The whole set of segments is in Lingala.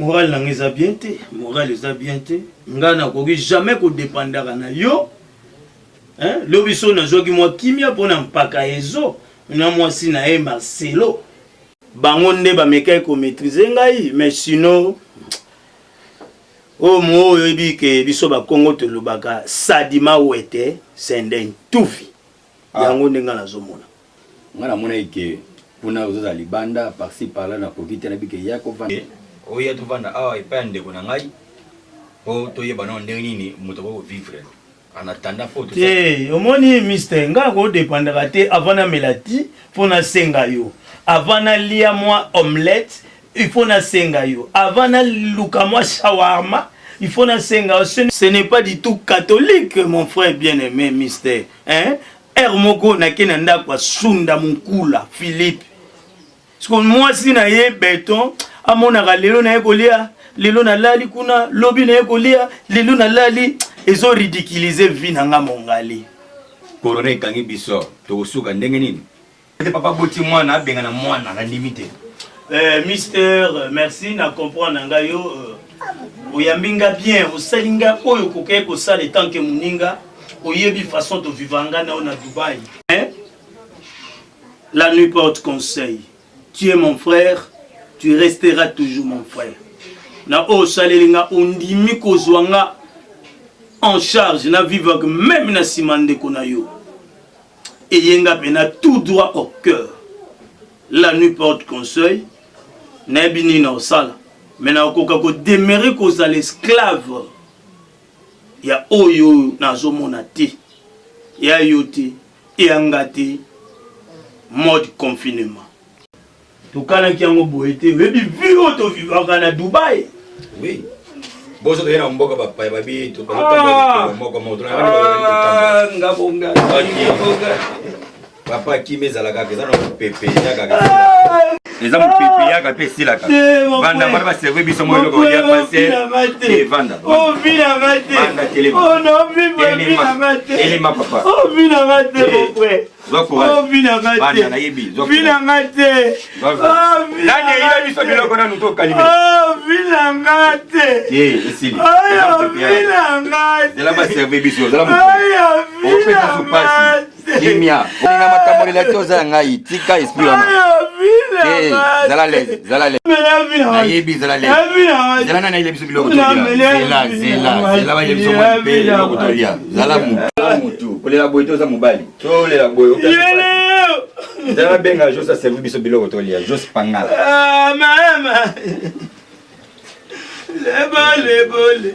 Moral n'a bien été, moral est bien été. Ngana koki jamais ko dépendra na yo. Hein? Lobiso na jogi moi kimia pona mpaka ezo. Na moi si na e Marcelo. Bangonde ba mekai ko maîtriser ngai, mais sinon oh mo yebi ke biso ba Congo te lobaka Sadima wete senden tufi. Yango ndenga na zomona. Ngana mona ike puna uzoza libanda par-ci par-là na kokite na bike yako vanda. Oya tu vanda awa ipande kuna ngai. O to yeba na ndenge nini moto ko vivre. En attendant pour tout ça. Omoni mister nga ko dépendra te avant na melati pona senga yo. Avant na lia moi omelette, il faut na senga yo. Avant na luka moi shawarma, il faut na senga. Ce n'est pas du tout catholique mon frère bien-aimé mister. Hein? Hermoko na kenanda kwa sunda mukula Philippe. Parce que moi si na ye béton, à mon lelo na ekolia, lelo na lali kuna, lobi na ekolia, lelo na lali, ils ont ridiculisé vie nanga mongali. Corona kangi biso, to suka ndenge nini? Papa boti mwana benga na mwana na limité. Mister, merci na comprendre nanga yo oyambinga bien, osalinga oyo koke ko sala tant que muninga, oyebi façon de vivre nga na Dubaï. Hein? La nuit porte conseil. Tu es mon frère, tu resteras toujours mon frère. Na o salelinga ondimi kozwanga en charge na vivre même na simande kona yo. Et yenga pena tout droit au cœur. La nuit porte conseil. Nebini na sala. Mena okoka ko demeurer koza l'esclave. Ya oyo na zomona te. Ya yote et angati mode confinement. Tukana kiango boete webi vio to vivaka na Dubaï. Oui. Bozo tena mboka papa babi to papa mboka moto na ngabonga. Papa kimeza kaka za no pepe yaka. Les hommes pepe yaka pe sila kaka. Vanda marba serve biso mo loko ya passer. Vanda. Oh vina mate. Vanda telema. Oh non vina mate. Elema papa. Oh vina mate mon frère. Oh vina mate. Vanda na yebi. Vina mate. Oh vina. Nani ile biso biloko na nuto kalime. Oh vina mate. Isili. Oh vina mate. Zela ba serve biso. Zela mo. Oh vina mate. Kimia. Oninga matambo la toza ngai tika esprit wana. Zala lez. Na yebi zala lez. Zala na ile biso biloko tolia. Zela ba yebi so mo pe biloko tolia. Zala mutu. Kolela boy toza mobali. Tolela boy. Zala benga josa serve biso biloko tolia. Jos pangala. Ah mama. Le bole.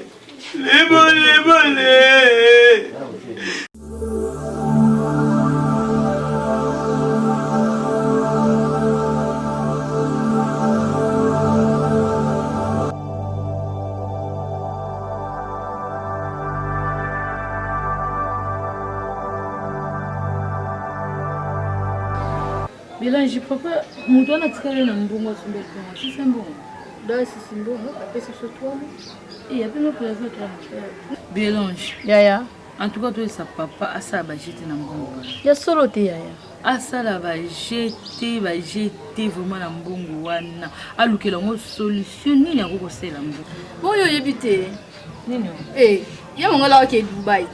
Bilanji papa, mutu anatikale na mbongo asumbe kwa. Si mbongo. Dai si mbongo, apesa sotwamo. Et après nous pouvons faire Bilanji. Yaya. En tout cas, toi ça papa asa ba jeter na mbongo. Ya solo te yaya. Asa la ba jeter vraiment na mbongo wana. Alukela ngo solution nini ya kokosela mbongo. Boyo yebite. Nini? Ya mongala ke Dubai.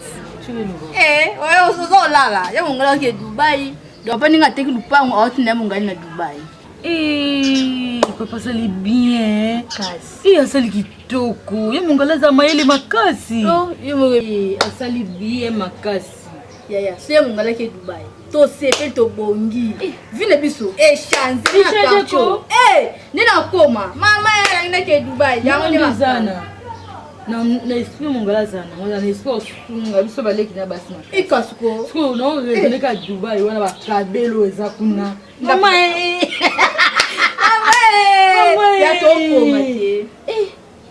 Oyo ozo lala. Ya mongala ke Dubai. Papa ninga teki lupango out na mungali na Dubai. Papa sali bien. Kasi. Asali kitoko. Ye mongala za mayele makasi. Oh, asali bien makasi. Ya, so ye mongala ke Dubai. To sepe to bongi. Vile biso. Chanzi na kacho. Nina koma. Mama ya ina ke Dubai. Ya ndio sana. Na esprit mongala sana. Mwana na esprit sunga biso baleki na basima. Ikasuko. Sko no revene ka Dubai wana ba kabelo eza kuna. Mama ya toko mate.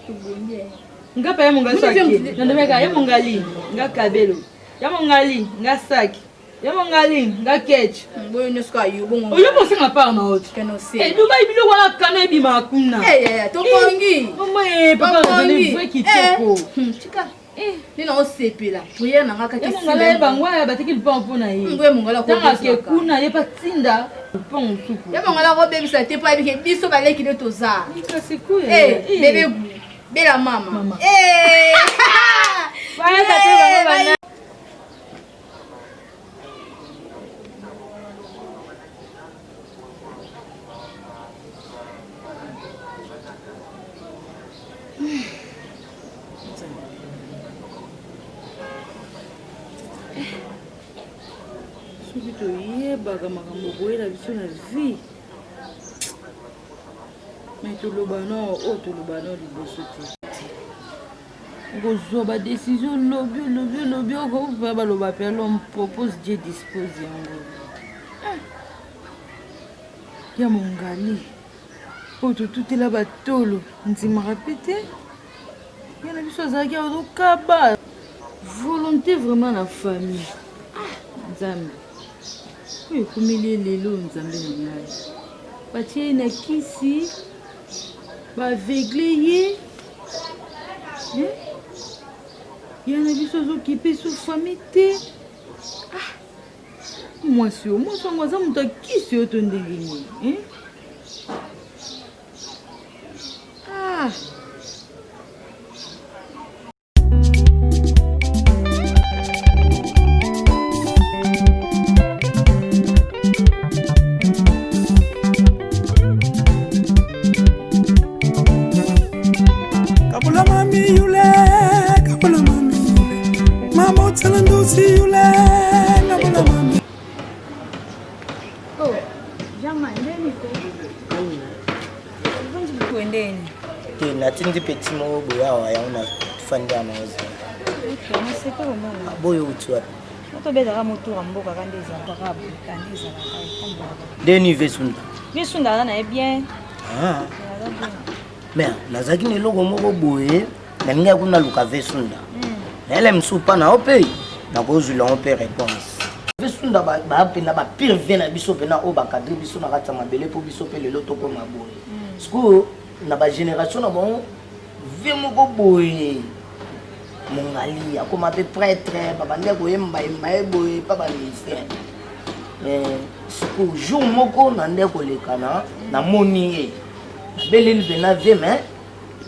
Tubonye. Ngapa ya mongali saki. Ndomeka ya mongali, nga kabelo. Ya mongali, nga saki. Ya mongali, nga ketch. Boyo nyoska yubongo. Oyo bosi nga par na autre. Kano se. Dubai bilo wana kana bi makuna. To bongi. Mama papa na vrai kitoko. Chika. Nina osepela. Prière na ngaka kisi. Mongala bangwa batiki lupango pona ye. Ngwe mongala ko. Tanga ke kuna ye patinda lupango suku. Ya mongala ko bebisa te pa bike biso baleki ne toza. Ikasiku bébé gu. Bela mama. Baya kate bana. Subito yebaka makambo boyela biso na vie. Mais tolobano liboso te. Kozwa ba décision lobi okofa baloba pe l'homme propose Dieu dispose yango. Ya mongali. Oto tutela batolo nzimaka pete. Ya na biso azalaki azokaba. Volonté vraiment la famille. Nzambe. Oui, kumili lelo nzambe na ngai. Batie na kisi. Ba aveugle ye. Il y a des choses qui pèsent sur la famille. Moi, je qui suis ton dégât. Ah. Natindi petit mo boya wa yauna fandi amaoza. Okay, mais c'est pas vraiment. Boyo utwa. Moto beza moto ramboka kandeza baka kandeza ka. Deni vesunda. Vesunda na bien. Ah. Mais nazaki ne logo moko boye, na ninga kuna luka vesunda. Elle msupa na ope. Na kozula ope réponse. Vesunda ba pena ba pire vena biso pena o ba kadri biso na kata mabele po biso pe lelo to ko maboye. Siko na ba génération na bon vie moko boye mongali akoma pe prêtre baba ndeko yemba boye papa ministère mais siko jour moko na ndeko lekana na moni beleli bena vie mais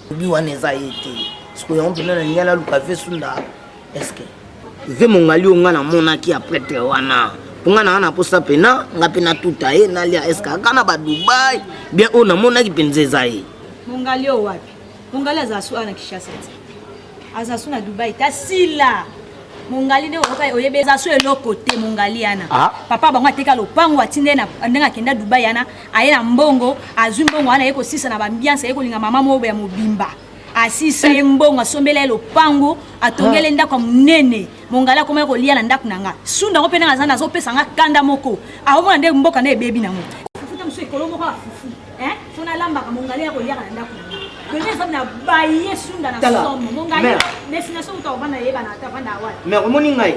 bi wana eza yete siko yon bena na nyala luka ve sunda est-ce que vie mongali onga na monaki ya prêtre wana ponga na posa pena nga pena tutaye na lia est-ce que kana ba Dubai bien on na monaki penzeza ye Mongali wapi? Mongali azasu ana Kishasa. Azasu na Dubai tasila. Mongali ne oyebe azasu eloko te mongali ana. Papa bango ateka lopango atinde na ndenga kenda Dubai ana ayena mbongo azwi mbongo ana yeko sisa na bambiansa yeko linga mama mobo ya mobimba. Asisa mbongo asombela lopango atongele ndako munene. Mongali akoma ko lia na ndako nanga. Sunda ngo pena ngazana azopesa nga kanda moko. Aomona nde mboka na bebi nango. Fufuta mso ekolomo kwa fufu. Fona lamba mongali yako yaka na ndako nanga. Kwenye sababu na baye sunda na somo. Mongali destination utawabana yeba na atavanda awali. Mais omoni ngai.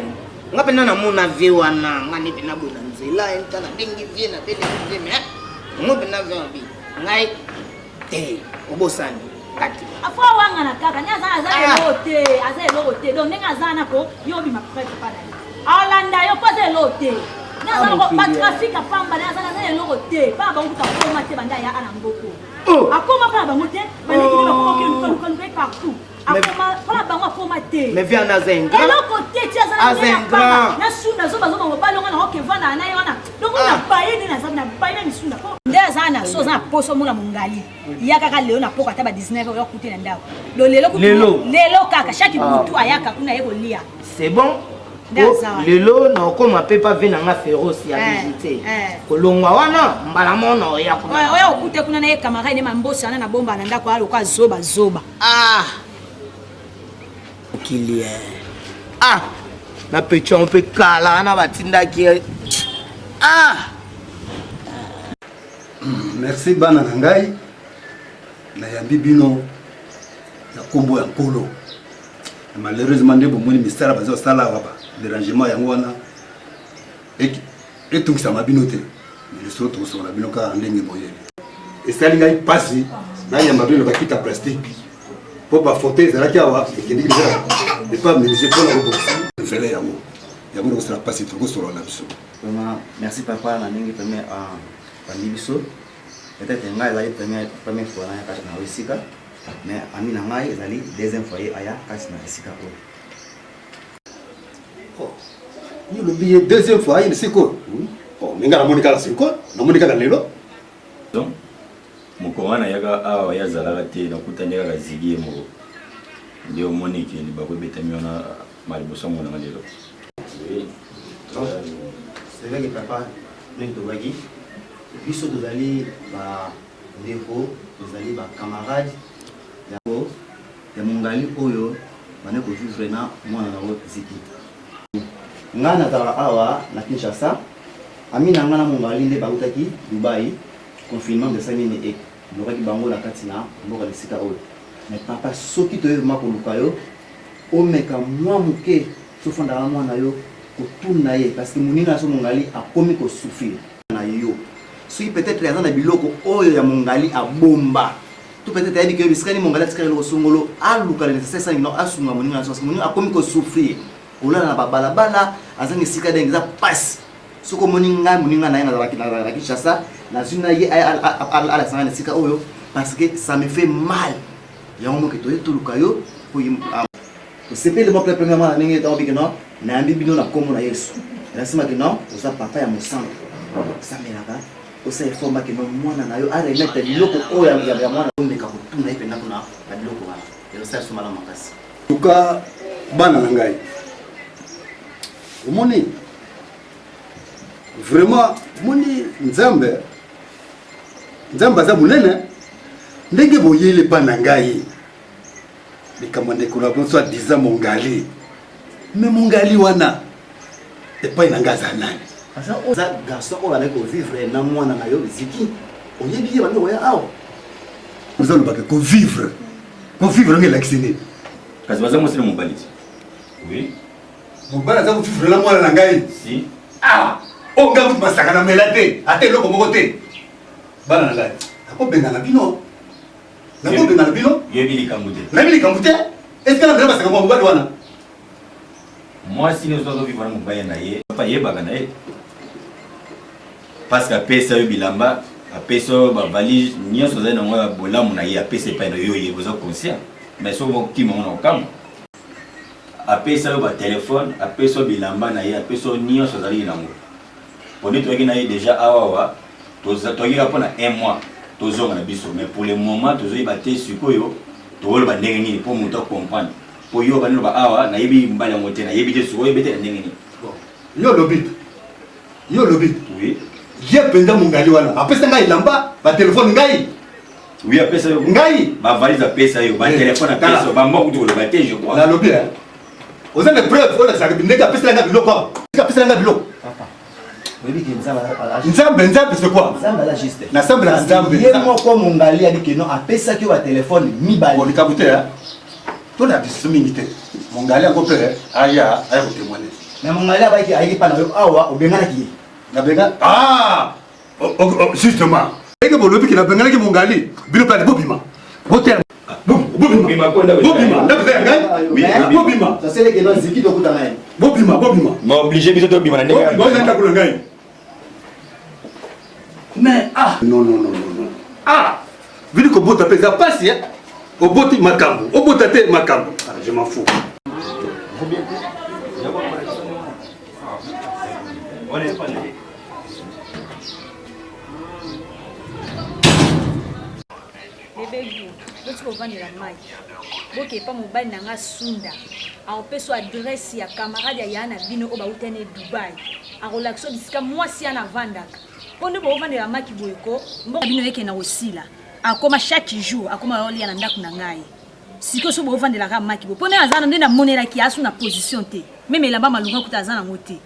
Ngape na mona vie wana ngani pena bona nzela entana bengi vie na bele vie mais ngope na vie ngai te obosani kati. Afwa wanga na kaka nyaza aza elote donc nenga zana ko yobi maprêtre pana. Alanda yo pose elote. Nyaza ko patrafik apamba nyaza na elote. Ba bangu ta koma te banda ya ana mboko. Akoma pa bangu te banda ki ba ko ke partout. Akoma pa bangu akoma te. Mais viens na zenga. Eloko te tia zana na sunda zo bazo mo balonga na okevana na yona. Donc na baye ni na zabi na baye ni sunda. Ndezana so za poso mona mongali. Yaka leo na poka ta ba 19 euro kuté na ndako. Lelo kaka chaque butu ayaka kuna yeko lia. C'est bon. Lelo na okoma pepa vena nga féroce ya visiter. Kolongwa wana mbala mona ya ko. Oya okute kuna na ye camarade ne mambosa na bomba na ndako aloka zoba. Okilie. Na petit on peut kala na batinda ki. Merci bana nangai. Na yambi bino na kombo ya nkolo. Malheureusement ndebo moni mystère bazo sala baba. Dérangement yango wana. Et tout ça m'a binoté. Mais le soir tout ça la binoka ndenge moyele. Et ça linga pasi na yamba bino bakita plastique. Pour ba fauteuil zalaki awa. et pas ménager pour la reboxer. Le fallait Yango. Yango ne sera pas si trop sur la biso. Vraiment, merci papa, na ningi premier à Libiso. Peut-être que ngai la première fois na kati na Isika, mais ami na ngai ezali deuxième fois aya kati na Isika ko. Oh. Ni le billet deuxième fois il c'est quoi? Oh, minga na monika la c'est quoi? Na monika la lelo. Donc mokorana yaka awa yazalaka te nakutani kaka zigi moko nde omoni ekeni bakobetami wana maliboso monanga lelo. C'est vrai que papa ndenge tobaki biso tozali bandeko tozali bacamarade yango ya mongali oyo bane kovivre na mwana nango Ziki. Ngai nazalaka awa na Kinshasa, ami na ngai na mongali nde bautaki Dubai, confinement de 5 minutes et nokaki bango na kati na mboka lesika oyo. Mais papa soki toyeba koluka yo omeka mwa moke sofanda na mwana yo kotuna ye parce que moninga so mongali akomi ko souffrir na yo. Soki peut-être yaza na biloko oyo ya mongali abomba. Tout peut-être yabi que biskani mongali atikala lo songolo aluka le sesa ngino asunga moninga so moninga akomi ko souffrir. Olala na balabala azangi sika dengi za passe. Soko moninga na ye na Kinshasa na zuna ye ala sanga na sika oyo parce que ça me fait mal. Yango mo ke to etuluka yo ko sepele mo premièrement na ningi tawo bikeno na ambi bino na komo na Yesu. Na sima que non, oza papa ya mosango. Ça melaka osa informa que non mwana na yo aremete biloko oyo ya mwana omeka kotuna ipenda kuna na biloko wana. Yo sa sumala makasi. Tuka bana na ngai. Omoni vraiment moni nzambe za munene ndenge boyele pa na ngai likamande kuna bonso diza mongali mais mongali wana et pas na ngaza nani asa oza garçon ko bana ko vivre na mwana na yo Ziki oyebi ye bana oya awo vous allez pas ko vivre ngela l'excité kasi baza mosile mobali oui mobali za ko vivre na mwana na ngai si o nga mutu masaka na melate ate loko moko te bana na ngai akobenga na bino nakobenga na bino yebi likambo te nayebi likambo te est-ce que na mbela basaka mobali wana mwasi nyonso azovivre na mobali na ye papa yebaka na ye parce que apesa yo bilamba apesa yo bavalise nyonso azali nango ya bolamu na ye apesa epai na yo oyeba oza conscient mais soki okima ngo na kokamwa apesa yo batelefone apesa yo bilamba na ye apesa yo nyonso azalaki nango poni toyaki na ye déjà awawa toyaki kaka mpona 1 mois tozonga na biso mais pour le moment tozoyeba te sikoyo tokoloba ndenge nini mpo moto acomprendre po yo bani loba awa nayebi mbali yango te nayebi te sikoyo oyebe te na ndenge nini yo lobi oui ye mpenza mongali wana apesa ngai elamba batelefone ngai oui apesa yo ngai bavalise apesa yo batelefone apesa yo bamboka tokoloba te je crois nalobi oza na preuve olakisaka ndenge apesela ngai biloko apesela ngai biloko oyebi ke nzambe c'est quoi nzambe ala juste na nzambe na nzambe ye moko mongali abi ke non apesaki yo batelefone mibale likabu te tona biso mingi te mongali yango mpe aya kotémoine mais mongali abayaki ayeki mpa na yo awa obenganaki ye nabenga justement eke bolobi ke nabenganaki mongali bino mpe bobima botela bobima ndapesa ya ngai bobima saseleke no Ziki tokutana ye bobima ma obligé biso tobima na ndenge oza ndako na ngai mais non vili kobota mpe eza pasi oboti makambo obota te makambo je m'en fous bebegi botika ovandela mai bokepa mobali na nga sunda aopesa adresse ya camarade ya na bino oyo bautane Dubai akolakisa bisika mwasi ya navandaka mpo nde boovandela maki boyeko mboka bino ekenda kosila akoma chaque jour akoma olia na ndako na ngai sikoyo so boovandelaka maki bo mpo nde aza na nde namonelaki asu na position te meme elamba malunga kuta aza nango te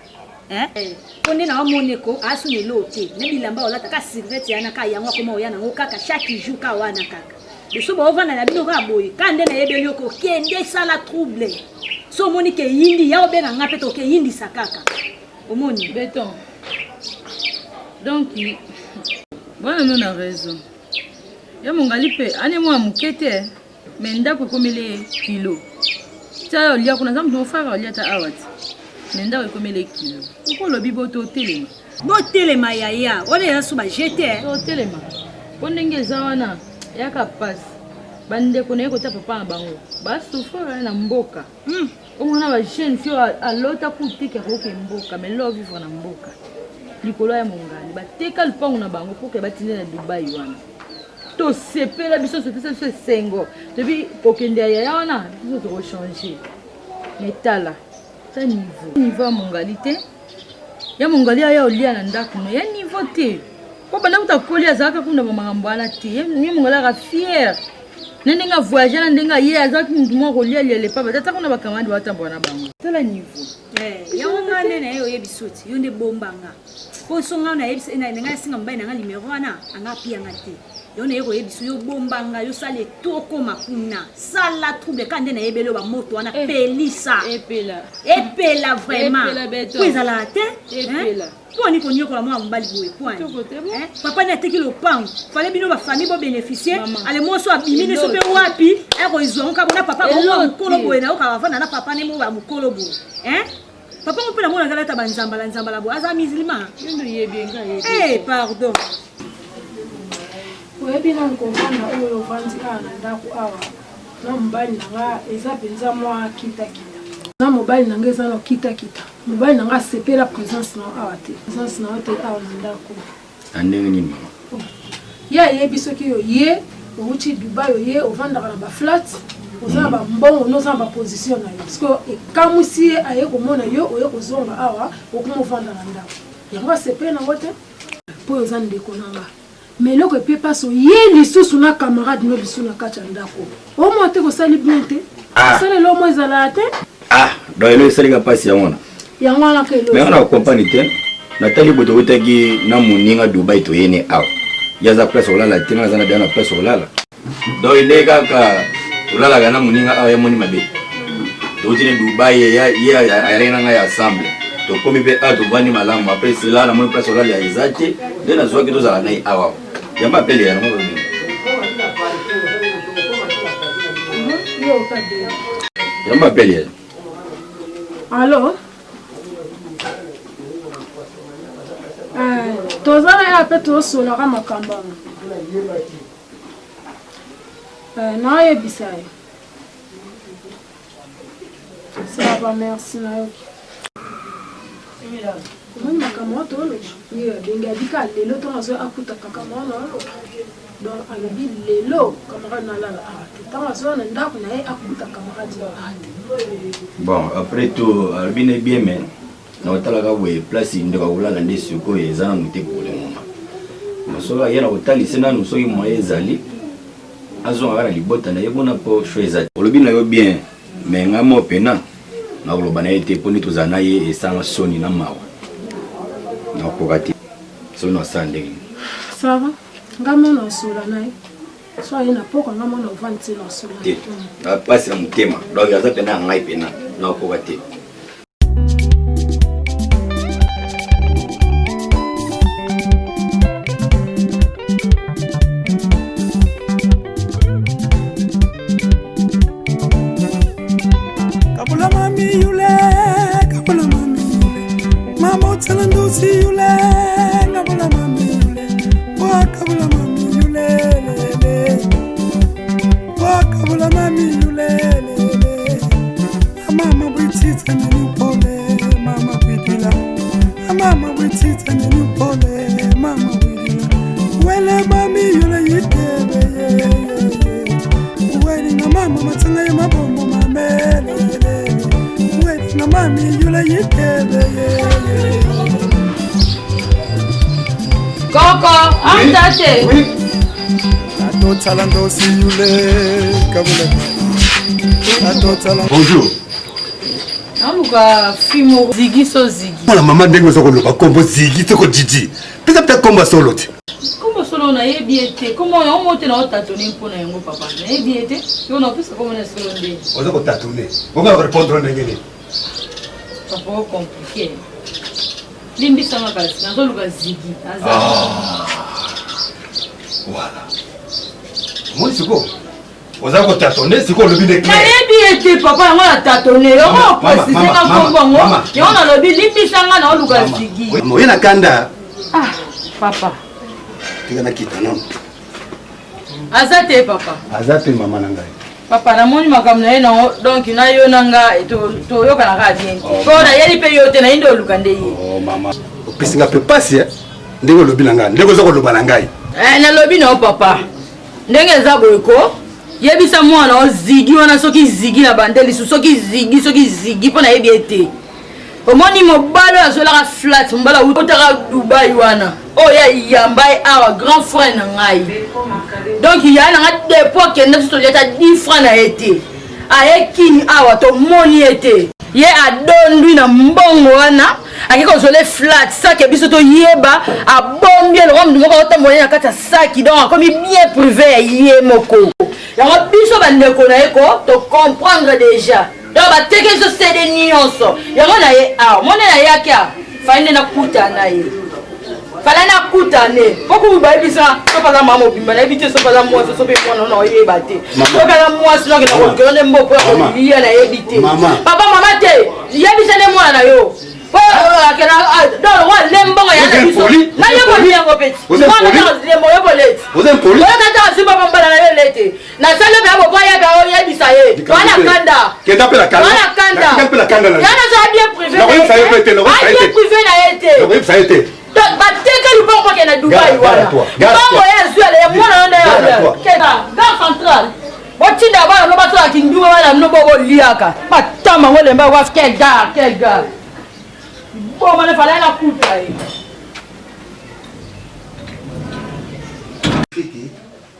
mpo nde na wamoneko asu lelo te ne bilamba olataka sirvete yana ka yango akoma oya nango kaka chaque jour ka wana kaka biso boovandela bino kaka boye ka nde nayebeli yoko kende esala trouble so omoni ke yindi ya obenga nga mpe toke yindisa kaka omoni Béton. Donc, voilà, nous avons raison. Il y a mon galipé, on est moins mouquette, mais on a comme les kilos. Tiens, il y a qu'on a un frère, il y a ta awat. Nenda comme les kilos. Pourquoi le biboto télé? Bo telema yaya, on est là sous ma jeté. Oh telema. Pondenge zawana, yaka passe. Bande kone ko ta papa bango. Ba souffre na mboka. On a ba jeune fille à l'autre côté qui roke mboka, mais là vivre na mboka. Likolo ya mongani, ba teka lupango na bango pour que ba tinde na Dubai wana. To sepela biso se sengo. Depuis kokende ya wana, biso to changer. Metala. Ça niveau mongalité. Ya mongali aya olia na ndako no ya niveau te ko bana utakoli azaka kuna mamangambo ana te ya mongali ka fier nenga voyager na ndenga ye azaka mtu mo kolia le pa batata kuna bakamandi watambo na bango tala niveau ya ngane na yo yebisoti yo nde bombanga ko songa na yebisa na nga singa mbai na nga numero wana anga pia ngate yo ne yo yebisu yo bombanga yo sale toko makuna sala trouble kande na yebelo ba moto wana pelisa epela vraiment puis ala te epela poni konyo ko la mwa mbali boye point papa na teki lo pang fallait bino ba famille bo bénéficier ale mo so abimi ne so pe wapi e ko izonka bona papa ko mukolo boye na o ka vana na papa ne mo ba mukolo boye papa mo pe na mo na kala ta banzambala nzambala bo aza musulman ndo yebenga pardon. Oyebi na nkomana oyo ovandi awa na ndako awa na mobali na nga eza mpenza mwa kitakita na mobali na nga eza na kitakita mobali na nga asepela présence na awa te présence na te awa na ndako andenge nini ye ayebi soki yo ye outi Dubai oye ovandaka na baflat oza na bambongo noza na baposition na yo parceke ekamwisi ye aye komona yo oye kozonga awa okoma ovanda na ndako yango asepele nango te mpo oyo oza ndeko na nga mais loko epe paso ye lisusu na camarade no biso na kati ya ndako omo te kosali bien te osalelo omo ezala te donc elo esalika mpasi yango wana kelo mais wana kokompani te natali boto otaki na moninga Dubai toyene awa yaza place olala te nga aza na bia na place olala donc ile kaka olalaka na moninga awa yamoni mabe totine Dubai ye ayarena ngai ensemble tokomi mpe awa tovandi malamu apres sila na moni place olala ya eza te nde nazwaki tozala nai awa yamba apele ya nango yamba apele ya allo tozala ya pe tosolaka makambo nayebisa ye sava merci nayoki omoni makambo wana tooloba abengi abika lelo ntongo azo akutaka makambo wana oloba donc alobi lelo camarade nalala awa te ntango azoya na ndako na ye akuta camarade awa te bon après tout alobi na bien mais na otalaka boye place ndeko akolala nde sikoyo eza nanu te pour le moment soki aye na kotalisa nanu soki moye ezali azonga kaka na libota na ye mpona mpo cho eza te olobi na yo bien mais ngai mo pena nakoloba na ye te mpo nde tozala na ye esanga soni na mawa nakokoka te soki nasala ndenge sava ngai mona osola na ye so aye na poko ngai mona ovandi te na osola te apasi na motema donc aza pena ya ngai pena nakokoka te Bonjour. Amuka fimo zigi so zigi. Mwana mama ndenge zo koloba kombo zigi to ko jiji. Pesa kombo solo te. Kombo solo na yebiete. Komo ya omote na otatoni mpona yango papa. Na yebiete. Yo na pesa komo na solo nde. Oza ko tatone. Bonga ko répondre ndenge ni. Papa ko compliqué. Limbi sama kasi na zolo ka zigi. Voilà. Moi c'est quoi? Vous avez tâtonné, c'est quoi le but de clair? nayebi ete papa yango na tâtonné yango précisément kombongo yango na lobi limbisanga na oluka zigi Moye na kanda. ah papa Tika na kita non. aza te papa Aza te mama na ngai. papa namoni makambo na ye nango donc na yo na nga toyokanaka bien te mpo nayeli mpe yo te nayindi oluka nde ye Oh mama. Opesinga mpe pasi ndenge olobi na ngai ndenge oza koloba na ngai. nalobi na yo papa ndenge eza boye ko yebisa mwana ozigi wana soki zigi na bande lisu soki zigi mpo nayebi ete omoni mobali oyo azolaka flat mobali otaka dubai wana oyo ayamba ye awa grand frère na ngai donc ya nanga depo akende soso liata 10 francs na ye te ayekini awa tomoni ye te ye adondwi na mbongo wana ake kozole flat saki biso toyeba abombi eloko mutu moko otambola na kati ya saki donc akomi bien privé ya ye moko yango biso bandeko na ye ko tocomprendre déjà donc bateke biso sede nyonso yango na ye awa mone na ye ake a fai nde nakuta na ye fala nakutane poko bayebisa sopaza mama mobimba nayebi te sopaza mwasi sope mwana na oyeba te sokala mwasi nakena kolukela nde mboko ya kolia nayebi te papa mama te yebisa nde mwana na yo lembongo yana biso nayeboli yango peti oyokataka si papa mbala na yo lete nasali ope ya bopa yabe oyebisa ye wana kanda yana soa bien privé na ye te bateka libongo pake na dubai wana bongo ye azwi ale mwana nde gare central botinda bana no basolaki ndunga wana no boboliaka batama ngo lemba waf quel gare bon ne fallait la coupe fete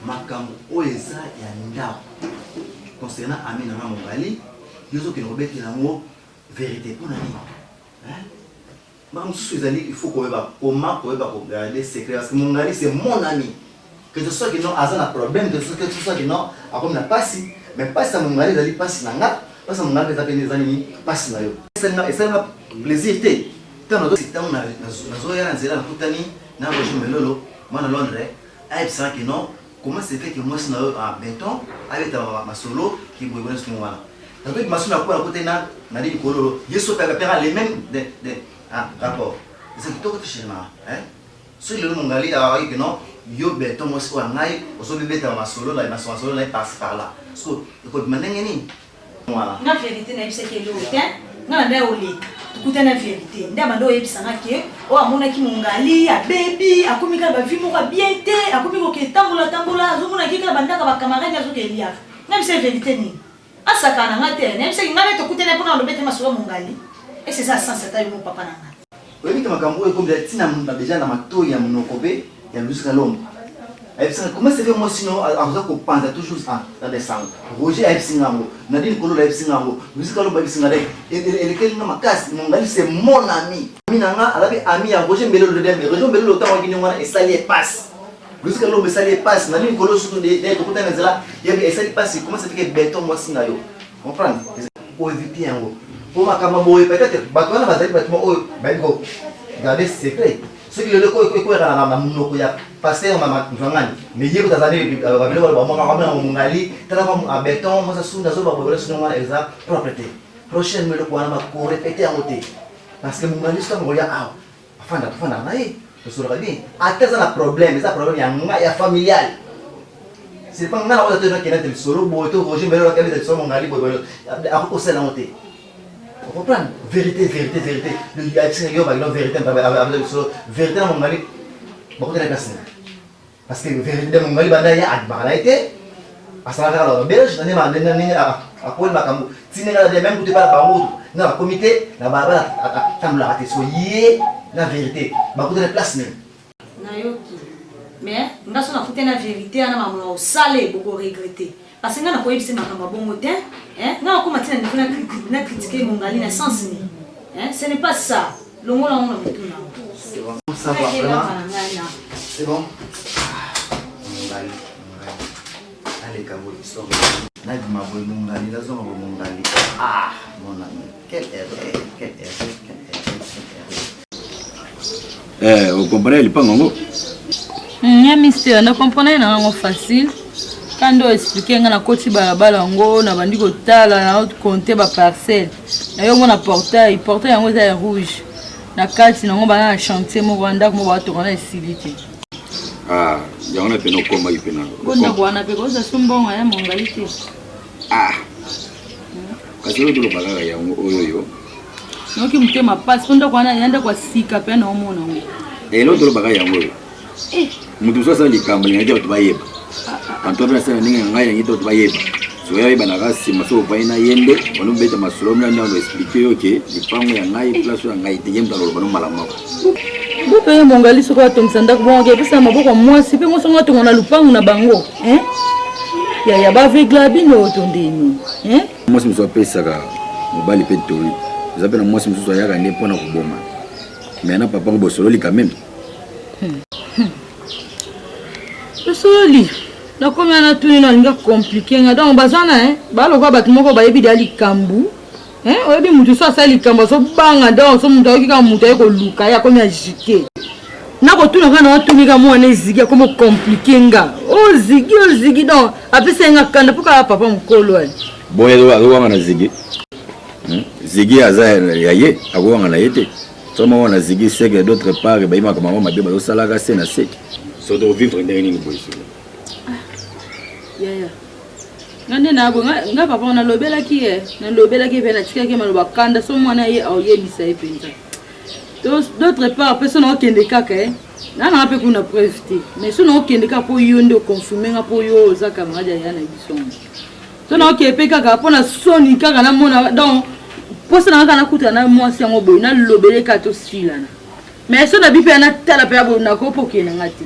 makambo oyo eza ya ndako concernant Amina na Mongali yozo ke robetela ngo vérité mpona nini makambo mosusu ezali il faut koyeba comment koyeba kogarder secret parce que Mongali c'est mon ami que ce soit que non aza na problème que ce soit que non akomi na pasi mais pasi ya Mongali ezali pasi na nga pasi ya Mongali eza pene eza nini pasi na yo esalinga plaisir te ntango nazoyala nzela nakutani na roger melolo mwana londres ayebisaka ke non comment c'est fait que mwasi na yo benton abeta masolo kiboyebona soki wana nakoyebi masolo nakuwa nakutani nali likololo ye soki apepera les mêmes rapport eza kitoko te chenema soki lelo mongali awaki ke non yo benton mwasi oyo ngai ozobebeta masolo na masolo na ye parci par là parce que ekobima ndenge nini na vérité nayebisaki eloko te nga nde oleka tukuta na vérité nde abanda oyebisanga ke oyo amonaki Mongali abebi akomi kaka bavi moko bien te akomi koketambola azomonaki kaka bandaka bakamarade azokeliaka nayebisa vérité nini asaka na nga te nayebisaki nga nde tokutana mpona alobete masolo Mongali ese eza sens ata yo mo papa na nga oyebi ke makambo oyo ekomela ntina déjà na matoi ya monoko mpe ya lusika lombo comment c'est fait moi sinon aza kopanza toujours dans des sangs roger ayebisi ngango nadine kolola ayebisi ngango lusika lombo ayebisi nga elekeli nga makasi Mongali c'est mon ami ami na nga alabi ami ya roger mbelelo dedembe roger mbelelo otango akini wana esali epasi lusika lombo esali epasi nadine kolo surtout tokutana nzela yebi esali epasi comment c'est fait que beton mwasi na yo comprendre oevite yango po makambo boye peut-être bato wana bazali bato oyo bayebi ko garder secret soki lelo ekoyekana na monoko ya paster mvangani mais ye kotazali babiloko bamona Mongali talaka beton mosa suni azobaboyela suni wana eza propre te prochaine meloko wana bakorepete yango te parce que Mongali soki amokolia awa afandaka na ye tosolaka bien ata eza na problème eza problème ya ngai ya familial c'est pas nga na oyo toyokena te lisolo boye to roger mbelo akabeta lisolo Mongali boye akokosala yango te comprendre vérité le yo par exemple vérité avec vérité na Mongali beaucoup de personnes parce que vérité na Mongali banda ya adbala été asala kala la belge na nani akol makambo tinela de même tout pas bango na comité na baba tambla te so yé la vérité beaucoup de place même na yoki mais ngaso na futé na vérité ana mamu osale boko regretter parce que nga na koyebisa makambo bongo te nga nakoma tina na critiquer Mongali na sens ni ce n'est pas ça longola ngo na mutu na c'est bon ça va vraiment c'est bon Mongali allez kabo histoire na di maboy Mongali la zone Mongali mon ami quelle erreur vous comprenez le pangongo mister na comprendre na ngo facile Quand on explique nga na koti balabala ngo na bandi kotala na compter ba parcelle. Na yo mona portail yango eza rouge. Na kati nango bana na chantier mo Rwanda ko ba to kana esilite. Ah, yango na peno koma ipena. Bona bwana pe ko za sumbonga ya mongalite. Ah. Kasi lo balaka yango oyo. Noki mutema passe ponda kwana yanda kwa sika pe na omona ngo. Lo balaka yango. Mutu sasa likambo lingaje watu bayeba. Antoine sasa ninga ngaya ngito watu bayeba. So ya bana kasi maso baina yende, ono beta masolo mna ndo expliquer yoke, lipango ya ngai place ya ngai tege mtalo bano malama. Bope ya mongali soko atomsanda ko bonga pesa maboko mwasi pe mosonga to ngona lupango na bango, ya ba vegla bino tondeni, Mwasi mso pesa ka mobali pe tori. Zape na mwasi mso ya ngane pona kuboma. Mais na papa ko bosolo li quand même. Soli na komi ana tuni na linga compliqué nga donc bazana balo kwa batu moko bayebi dali kambu oyebi mutu so asali kambu so banga donc so mutu akika mutu ayeko luka ya komi agité na ko tuna kana watuni ka mwana ezigi komo compliqué nga ozigi donc apesa nga kanda puka papa mkolo ali boye do wanga na zigi zigi aza ya ye akowanga na yete soma wana zigi seke d'autre part bayima kama mama be bazosala se na seke so do vivre ndenge nini boye solo ya ngande na bo nga papa na lobelaki pe na tikaki maloba kanda so mwana ye oyebisa ye penza d'autre part personne okende kaka na pe kuna preuve te mais so na okende kaka po yo ndo confirmer nga po yo za camarade ya na biso so na okepe kaka pona soni kaka na mona donc posa na kana kuta na mwasi yango boy na lobeleka to silana mais so na bipe na tala pe abo na ko poke na ngati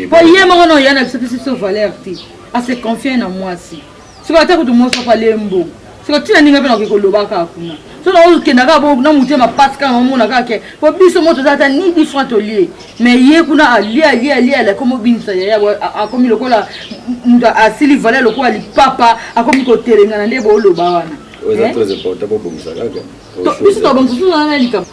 po ye mo no yana biso so valeur ti a se confier na mwasi so ka ta ko to mo so pale mbo so ka tina ninga pe na ko loba ka kuna so na o kenda ka bo na mutema paska na mona ka ke po biso moto tata ni different lié mais ye kuna ali la comme binsa ya a komi lokola nda asili valeur lokola li papa a komi ko terenga na ndebo loba wana oza très important pour bomisa kaka biso to bon so na lika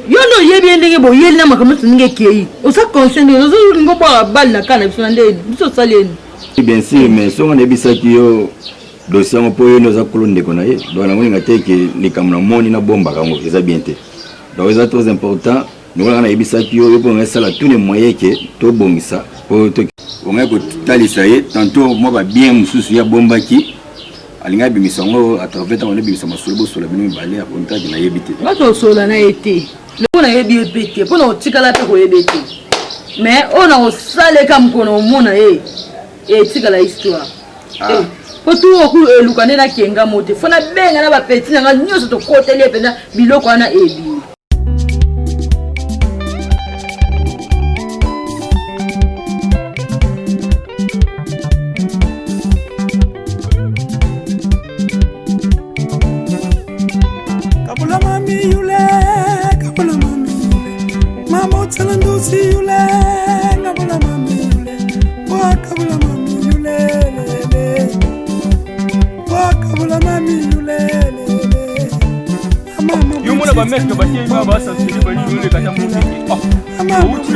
yo no ye bien ndenge bo ye na makambo ninge kei o sa conscient ozo ngo ba bal na kana biso ndeni biso saleni bien sûr mais so ngone bisaki yo dossier ngo po yo no za kolonde kona ye do na ngoninga teke likamna moni na bomba kango eza bien te donc eza très important nous on a ebisaki yo po ngesala tous les moyens que to bomisa po to on a ko talisa ye tantôt mo ba bien mususu ya bombaki alinga bimisongo à travers tant on est bimisama solo solo bino balé a konta na yebite ba to solo na été le pona yebi ebete pona otikala pe ko yebete mais on a osale kam kono mona etikala histoire po tu oku lukane na kenga mote fona benga na ba petit na nyoso to kotele pena biloko ana ebi Mec ba tie ba sa tini ba yule ka ta muti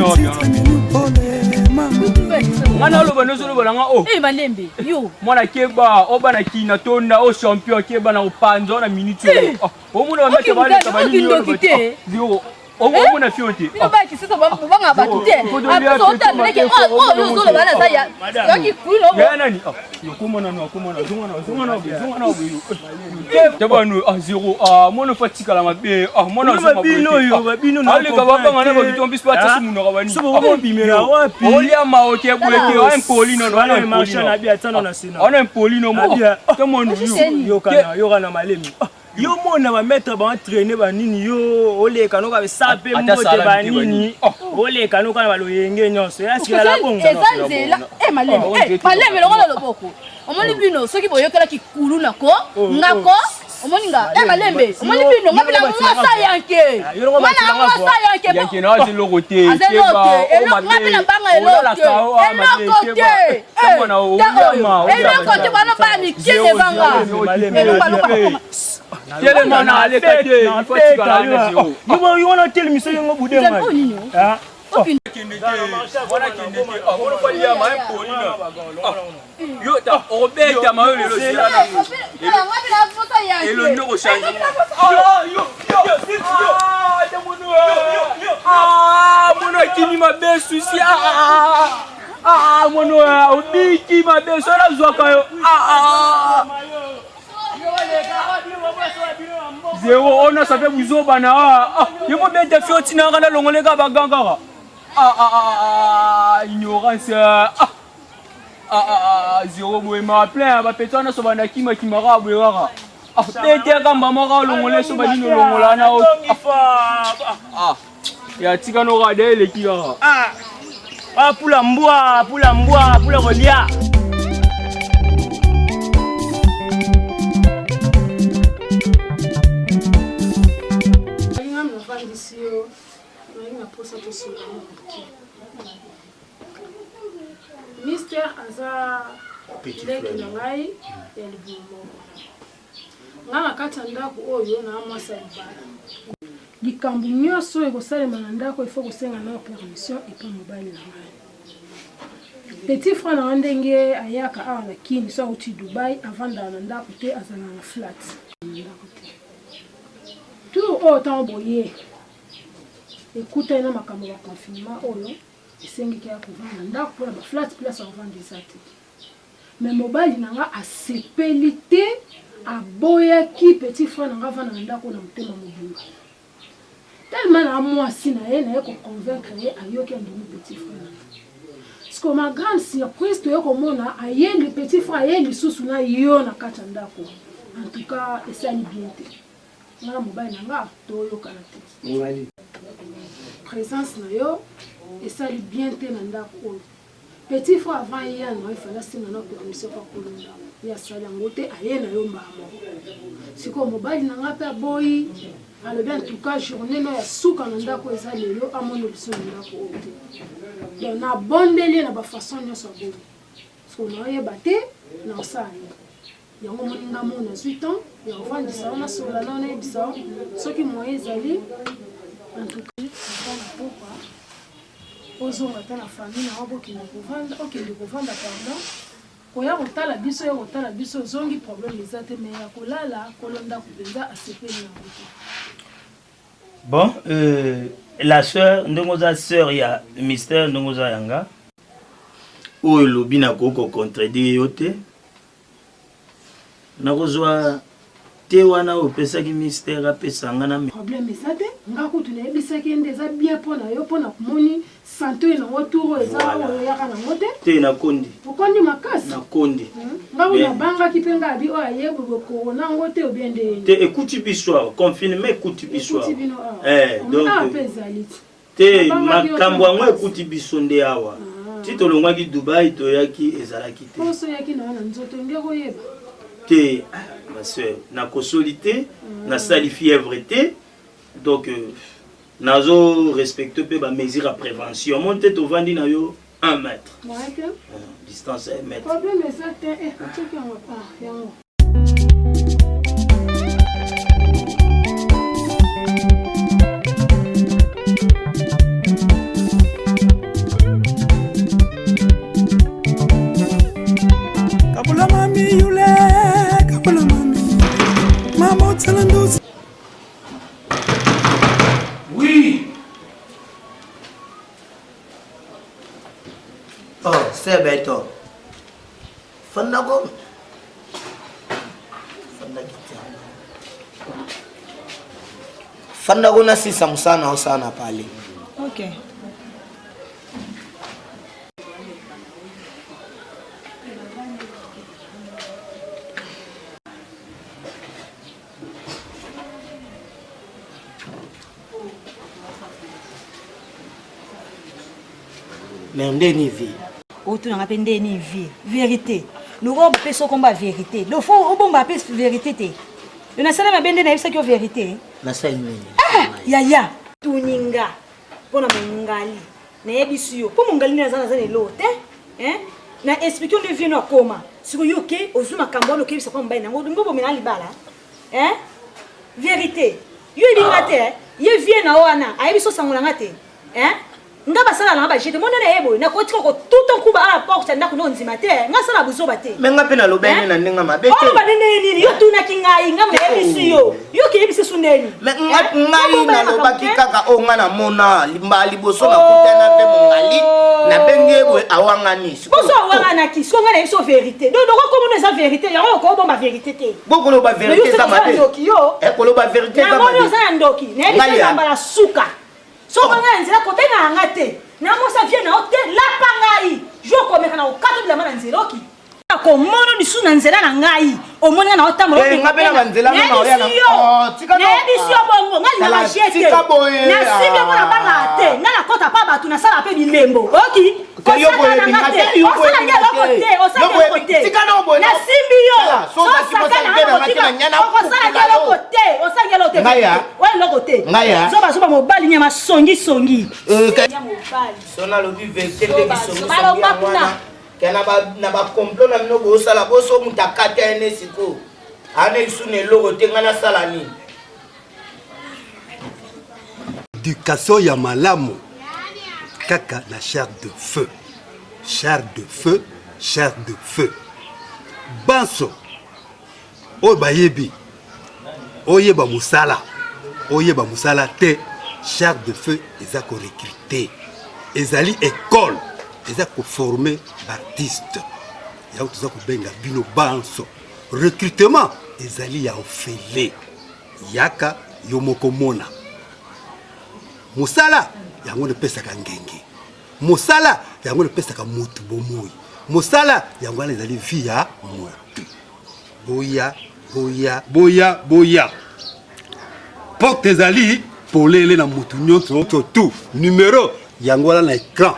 ngana lo ba no so lo ba nga Malembe yo mwana keba o bana kina tonda o champion keba na upanzo na minute o muna ba meka ba le ka ba ni yo o muna fiote no ba ki sisa ba nga ba te a so ta le ke yo so lo bana sa ya yo ki kulo ya nani yo kumona zunga na tabanu zero mona fatika la mabe mona zuma bino yo babino na ale ka ba ngana ba bitombi spa tsa simu no kabani so bo bimela wapi olia ma o ke buleke o impolino no ana marcha na bia tsana na sina ona impolino mo ke monu yo kana malemi yo mona ba mettre ba entraîner ba nini yo ole kano ka sape mbote ba nini ole kano kana ba lo yenge nyonso ya sila la bongo ezanzela malembe longola loboko omoni bino soki boyokela ki kulu nako ngako omoni nga malembe omoni bino ngapela mwasa yanke mana mwasa yanke yanke na zelo kote keba o ngapela banga elote elote bana bani kene banga Tele mana ale kate fatika la zero you wanna tell me so you ngo bude ngai Zéro, on a ça fait vous bana. Il faut bien te faire tina kana longole ka baganga. Ignorance. Zéro moi m'a plein ba petona so bana kima kimara bwera. Bete ka mama ka longole so bani no longola na. Ya tika no ga de le kira. Pula mbwa, pula rolia. Mister aza leki na ngai ya libumo nga na kati ya ndako oyo na mwasa libala likambo nyonso ekosalema na ndako ifo kosenga na permission epa mobali na ngai petit frère na ndenge ayaka awa na kini so auti Dubai avanda na ndako te azala na flat na ndako te tout autant boye écoutez na makambo ya confinement oyo esengi kia kovanda ndako mpona baflat place avanda eza te me mobali na nga asepeli te aboyaki petit frère na nga avanda na ndako na motema mobimba tellement na mwasi na ye koconvaincre ye ayoki andimi petit frère parce que ma grande surprise toye komona aye le petit frère aye lisusu na yo na kati ya ndako en tout cas esali bien te nga mobali na nga toyokana te présence na yo esali bien te na ndako oyo petit frère avant hier non il fallait singa na permission pa kolonda ya sali yango te aye na yo mbamo siko mobali na nga pe boyi alobi en tout cas journée no ya suka na ndako eza lelo amono biso na ndako oyo te donc na bondeli na bafaçon nyonso aboyi parce que naoyeba te na osala ye yango moninga mo na 8 ans ya ovandisa wana sola na onayebisa soki moye ezali en tout cas na popa ozonga ta na famille na okende kovanda pardon koya kotala biso ya kotala biso ozongi problème eza te me ya kolala kolonda kupenza asepeli yango te. Bon, la sœur, ndongoza sœur ya mystère ndongoza yanga oyo lobi na koko contredire yo te nakozwa te wana opesaki mystère apesanga na problème eza te nga kutu nayebisaki ende eza bien mpona yo mpona komoni santé nango tour eza oyo yaka nango te nakondi okondi makasi nakondi nga oyo nabangaki mpe nga abi oyo ayebwe koronango te obie nde te ekuti biso confinement ekuti biso donc mpe ezali te makambo yango ekuti biso nde awa ti tolongwaki Dubai toyaki ezalaki te poso yaki na wana nzoto nge koyeba te ma soeur na kosoli te na sali fièvre te donc nazo respecte pe ba mesure à prévention monte tovandi na yo 1 mètre distance 1 mètre problème eza te etoki yango yango Kabula mami yule kabula mami mama utsalanduzi. Oui. Oh, c'est bête. Fandago. Fandago na sisa musana osana pale. Okay. Mais ndeni vie. Auto na ngapende ni vie. Vérité. Nous on peut so combat vérité. Le fond on bomba pe vérité te. Le na sala mabende na yebisa ki vérité. Na sala nini? Ya. Tuninga. Pona mungali. Na yebisu yo. Po mungali na zana zana lote. Na expliquer le vie no koma. Siko yo ke ozuma kambo no ke bisa kwa mbaye na ngodo ngobo menali bala. Vérité. Yo linga te. Ye vie na wana. Ayebiso sangola ngate. nga basala na ba jete monene yebo na kotika ko tout en kuba à porte na kuno nzima te nga sala buzo bate mais nga pe na lobeni na ninga mabe te oh ba nini yo tuna kingai nga mo yebisi yo ki yebisi suneni mais ngai na lobaki kaka o nga na mona limbali boso na kutana pe mongali na benge bwe awanganisi boso awangana ki so nga na yebisi vérité donc ko mo na vérité ya ko bomba vérité te boko lo ba vérité za mabe e ko lo ba vérité za mabe na za ndoki na yebisi mbala suka so banga nzela kote na ngate na mo sa vie na hotel la pangai jo ko meka na okato bila mana nzela oki ko mono ni suna nzela na ngai o mona na hotel mo e ngabe na nzela na oya na tika no na bisio bongo ngali na machete na sibyo ko na banga te na na kota pa batu na sala pe bilembo oki ko yo ko le bingate yo ko le bingate o sa ko te tika no bo na simbio so sa ki mo sa ngena ngati na nyana ko sala ngelo ko te o sa ngelo te wa loko te so ba mo bali nyama songi songi sona lobi vérité de bisongi wana kana na ba complot na mino bo sala bo so mutakata ene siko ane isune logo te ngana sala ni éducation ya malamu kaka na chair de feu chair de feu chair de feu banso o bayebi oyeba musala te chair de feu eza ko recruter ezali école eza ko former artiste ya tuza ko benga bino banso recrutement ezali ya ofele yaka yo moko mona musala yango ne pesaka ngenge musala yango ne pesaka mutu bomoi musala yango ezali via mutu boya porte ezali polele na mutu nyonso tout numéro yango na écran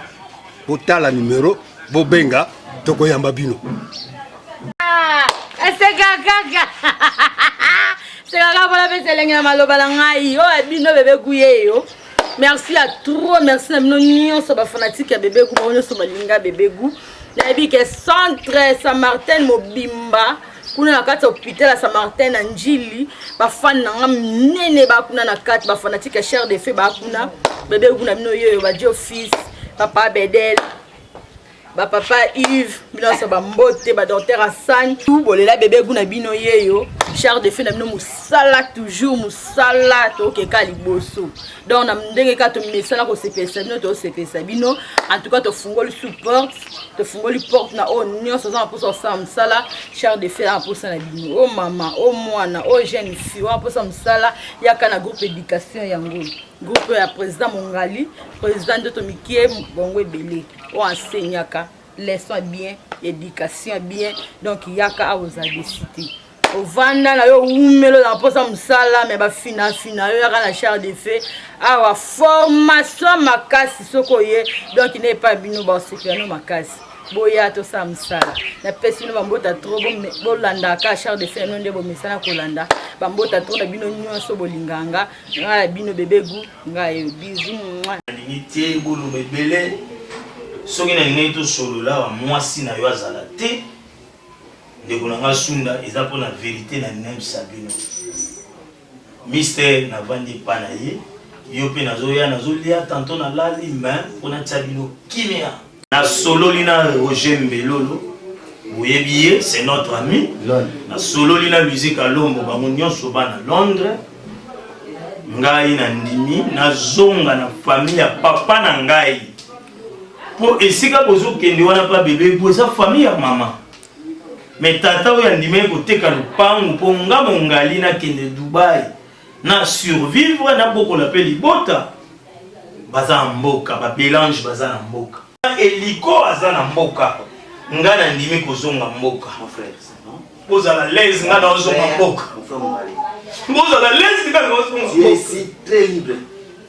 botala numéro bobenga tokoyamba bino esekakaka sekaka mpona mpe selenge na maloba na ngai oyo bino bebe guye yo merci à trop merci na bino nyonso bafanatike ya bebe gu bango nyonso balinga bebe gu nayebi ke centre Saint-Martin mobimba kuna na kati ya hôpital ya Saint-Martin na njili bafani na nga minene bakuna na kati bafanatike ya chair de feu bakuna bebe gu na bino yoyo baji office papa Bedel papa Yves bino ba mbote ba docteur Hassan tout bolela bebe gu na bino yeyo chair de feu na bino musala toujours musala to ke kali boso donc na ndenge ka to mesala ko sepesa bino to sepesa bino en tout cas to fungoli support to fungoli porte na o nyonso za pour ça musala chair de feu na pour ça na bino o mama o mwana o jeune fille wa pour ça musala yaka na groupe éducation yango groupe ya président Mongali président de Tomikie Bongwe Belé o enseignaka leçon bien éducation bien donc yaka a aux adécité au vanda na yo umelo na posa musala mais ba fina yo yaka na chair de feu a formation makasi sokoye donc il n'est pas bino ba sécurité makasi boya to sa musala na pesi no bambota trop bo landa ka chair de feu no ndebo misana ko landa bambota trop na bino nyonso bolinganga ngala bino bebe gu ngaye bizu mwa niti bulu bebele soki na ngai to solo la mwasi na yo azala te ndeko na nga sunda eza po na vérité na nem sabino mystère na vandi pa na ye yo pe nazoya nazolia tanto na lali main po na tsabino kimia na solo lina Roger Mbelolo boyebi ye c'est notre ami na solo lina musique à Lombo bango nyonso bana Londres ngai na ndimi na zonga na famille ya papa na ngai po esika bozo kende wana pa bébé po sa famille ya mama mais tata oyo ndime ko teka lupangu po nga mongali na kende Dubai na survivre na boko la pe libota baza mboka ba mélange baza na mboka eliko aza na mboka nga na ndime ko zonga mboka mon frère poza la l'aise nga na zonga mboka poza la l'aise nga na zonga mboka tu es très libre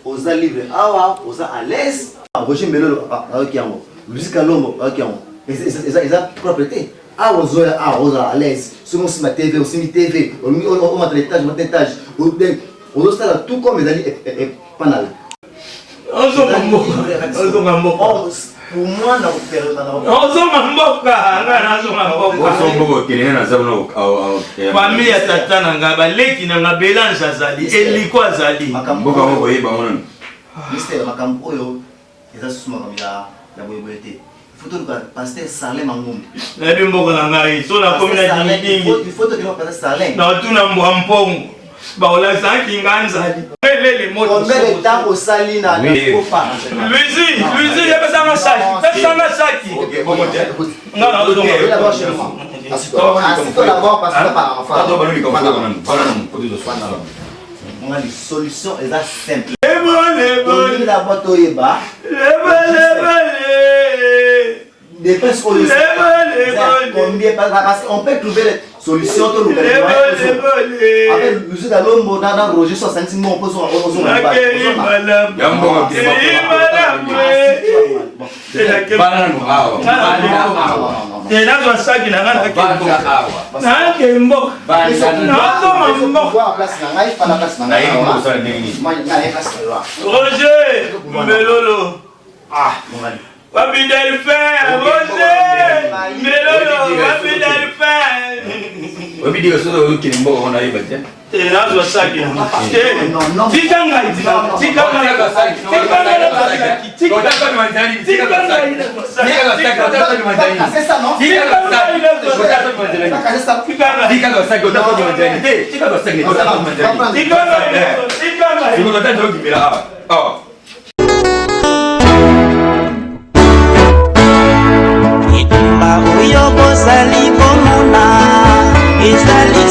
oza libre awa oza à l'aise Roger Mbelolo akiango musique à Lombo akiango eza propriété awa ozoya awa oza à l'aise soki osima TV osimi TV omata l'étage mata étage ozosala tout comme ezali panal ozonga mboka pour moi na ozonga mboka nga na ozonga mboka famille ya tata na nga baleki na nga belange azali eliko azali mboka moko yeba mona mystère makambo oyo eza susu makambo ya boyeboye te faut toluka pasteur Sarlin Mangombe nayebi mboka na ngai so nakomi na dingitingi il faut tokima pasteur Sarlin natuna mbwa mpongo baolakisaki nga nzali elele combien de temps osali na Luizi yepesanga saki pesanga saki nga nazonga les solutions eza simple. Lebon d'abord toyeba. Dépense au combien parce qu'on peut trouver des solutions to nous avec l'usine à l'homme dans Roger 60 mots on peut Papi Delphin, Roger, Melolo, Papi Delphin. Papi Delphin, c'est qui est mort, on a eu bâti. Et là, je vois ça qui est mort. Non, Tikanga, oyo bozali komona ezali